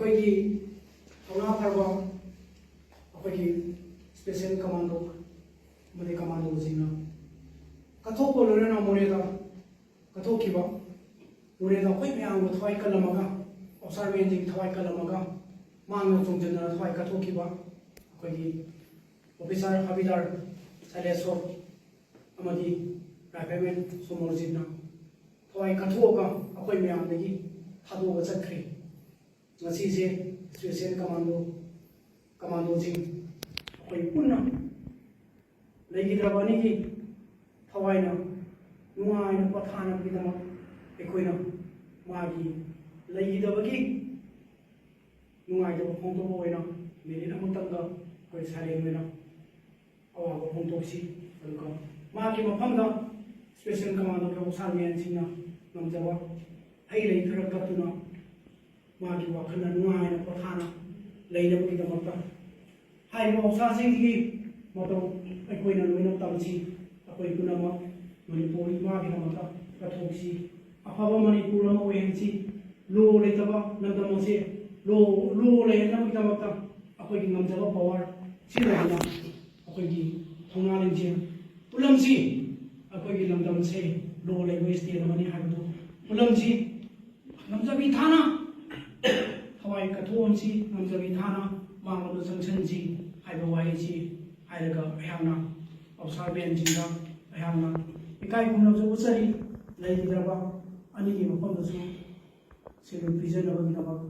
ꯑꯩꯈꯣꯏꯒꯤ ꯊꯧꯅꯥ ꯐꯔꯕ ꯑꯩꯈꯣꯏꯒꯤ ꯁ꯭ꯄꯦꯁꯤꯑꯦꯜ ꯀꯃꯥꯟꯗꯣ ꯑꯃꯗꯤ ꯀꯃꯥꯟꯗꯣꯁꯤꯡꯅ ꯀꯠꯊꯣꯛꯄ ꯂꯣꯏꯅꯅ ꯃꯣꯔꯦꯗ ꯀꯠꯊꯣꯛꯈꯤꯕ ꯃꯣꯔꯦꯗ ꯑꯩꯈꯣꯏ ꯃꯌꯥꯝꯒ ꯊꯋꯥꯏ ꯀꯜꯂꯝꯃꯒ ꯑꯣꯐꯤꯁꯥꯔꯃꯦꯟꯁꯤꯡ ꯊꯋꯥꯏ ꯀꯜꯂꯝꯃꯒ ꯃꯥꯡꯗ ꯆꯣꯡꯁꯤꯟꯗꯅ ꯊꯋꯥꯏ ꯀꯠꯊꯣꯛꯈꯤꯕ ꯑꯩꯈꯣꯏꯒꯤ ꯑꯣꯐꯤꯁꯥꯔ ꯍꯕꯤꯗꯥꯔ ꯁꯥꯏꯂꯦꯁꯣꯔ ꯑꯃꯗꯤ ꯔꯥꯏꯐꯜꯃꯦꯟ ꯁꯣꯃꯣꯔꯖꯤꯠꯅ ꯊꯋꯥꯏ ꯀꯠꯊꯣꯛꯑꯒ ꯑꯩꯈꯣꯏ ꯃꯌꯥꯝꯗꯒꯤ ꯊꯥꯗꯣꯛꯑꯒ ꯆꯠꯈ꯭ꯔꯦ꯫ ꯉꯁꯤꯁꯦ ꯁ꯭ꯄꯦꯁꯤꯑꯦꯜ ꯀꯃꯥꯟꯗꯣꯁꯤꯡ ꯑꯩꯈꯣꯏ ꯄꯨꯟꯅ ꯂꯩꯈꯤꯗ꯭ꯔꯕ ꯑꯅꯤꯒꯤ ꯊꯋꯥꯏꯅ ꯅꯨꯡꯉꯥꯏꯅ ꯄꯣꯊꯥꯅꯕꯒꯤꯗꯃꯛ ꯑꯩꯈꯣꯏꯅ ꯃꯥꯒꯤ ꯂꯩꯈꯤꯗꯕꯒꯤ ꯅꯨꯡꯉꯥꯏꯇꯕ ꯐꯣꯡꯗꯣꯛꯄ ꯑꯣꯏꯅ ꯃꯤꯅꯤꯠ ꯑꯃꯇꯪꯒ ꯑꯩꯈꯣꯏ ꯁꯥꯏꯂꯦꯟ ꯑꯣꯏꯅ ꯑꯋꯥꯕ ꯐꯣꯡꯗꯣꯛꯁꯤ꯫ ꯑꯗꯨꯒ ꯃꯥꯒꯤ ꯃꯐꯝꯗ ꯁ꯭ꯄꯦꯁꯤꯑꯦꯜ ꯀꯃꯥꯟꯗꯣꯒꯤ ꯑꯣꯐꯤꯁꯥꯔꯃꯦꯟꯁꯤꯡꯅ ꯉꯝꯖꯕ ꯍꯩ ꯂꯩ ꯈꯔ ꯀꯠꯇꯨꯅ ꯃꯥꯒꯤ ꯋꯥꯈꯜꯅ ꯅꯨꯡꯉꯥꯏꯅ ꯄꯣꯊꯥꯅ ꯂꯩꯅꯕꯒꯤꯗꯃꯛꯇ ꯍꯥꯏꯔꯤꯕ ꯑꯣꯐꯤꯁꯥꯔꯁꯤꯡꯒꯤ ꯃꯇꯧ ꯑꯩꯈꯣꯏꯅ ꯂꯣꯏꯅ ꯇꯝꯁꯤ꯫ ꯑꯩꯈꯣꯏ ꯄꯨꯝꯅꯃꯛ ꯃꯅꯤꯄꯨꯔ ꯏꯃꯥꯒꯤꯗꯃꯛꯇ ꯀꯠꯊꯣꯛꯁꯤ꯫ ꯑꯐꯕ ꯃꯅꯤꯄꯨꯔ ꯑꯃ ꯑꯣꯏꯍꯟꯁꯤ꯫ ꯂꯣ ꯂꯩꯇꯕ ꯂꯝꯗꯝ ꯑꯁꯤ ꯂꯣ ꯂꯩꯍꯟꯅꯕꯒꯤꯗꯃꯛꯇ ꯑꯩꯈꯣꯏꯒꯤ ꯉꯝꯖꯕ ꯄꯋꯥꯔ ꯁꯤꯖꯤꯟꯅꯗꯨꯅ ꯑꯩꯈꯣꯏꯒꯤ ꯊꯧꯅꯥ ꯂꯤꯡꯖꯦꯜ ꯎꯠꯂꯝꯁꯤ꯫ ꯑꯩꯈꯣꯏꯒꯤ ꯂꯝꯗꯝꯁꯦ ꯂꯣ ꯂꯩꯕ ꯏꯁꯇꯦꯠ ꯑꯃꯅꯤ ꯍꯥꯏꯕꯗꯨ ꯎꯠꯂꯝꯁꯤ꯫ ꯉꯝꯖꯕꯤ ꯊꯥꯅ ꯊꯋꯥꯏ ꯀꯠꯊꯣꯛꯑꯝꯁꯤ, ꯉꯝꯖꯕꯤ ꯊꯥꯅ ꯃꯥꯡꯂꯣꯝꯗ ꯆꯪꯁꯤꯟꯁꯤ ꯍꯥꯏꯕ ꯋꯥꯍꯩꯁꯤ ꯍꯥꯏꯔꯒ ꯑꯩꯍꯥꯛꯅ ꯑꯣꯐꯤꯁꯥꯔꯃꯦꯟꯁꯤꯡꯗ ꯑꯩꯍꯥꯛꯅ ꯏꯀꯥꯏ ꯈꯨꯝꯅꯕꯁꯨ ꯎꯠꯆꯔꯤ꯫ ꯂꯩꯈꯤꯗ꯭ꯔꯕ ꯑꯅꯤꯒꯤ ꯃꯐꯝꯗꯁꯨ ꯁꯦꯜꯌꯨꯠ ꯄꯤꯖꯅꯕꯒꯤꯗꯃꯛ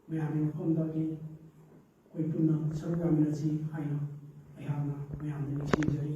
ꯃꯌꯥꯝꯒꯤ ꯃꯐꯝꯗꯒꯤ ꯑꯩꯈꯣই ꯄꯨꯟꯅ ꯁꯔꯨꯛ ꯌꯥꯃꯤꯟꯅꯁꯤ ꯍꯥꯏꯅ ꯑꯩꯍꯥꯛꯅ ꯃꯌꯥꯝꯗ ꯅꯤꯡꯁꯤꯡꯖꯔꯤ꯫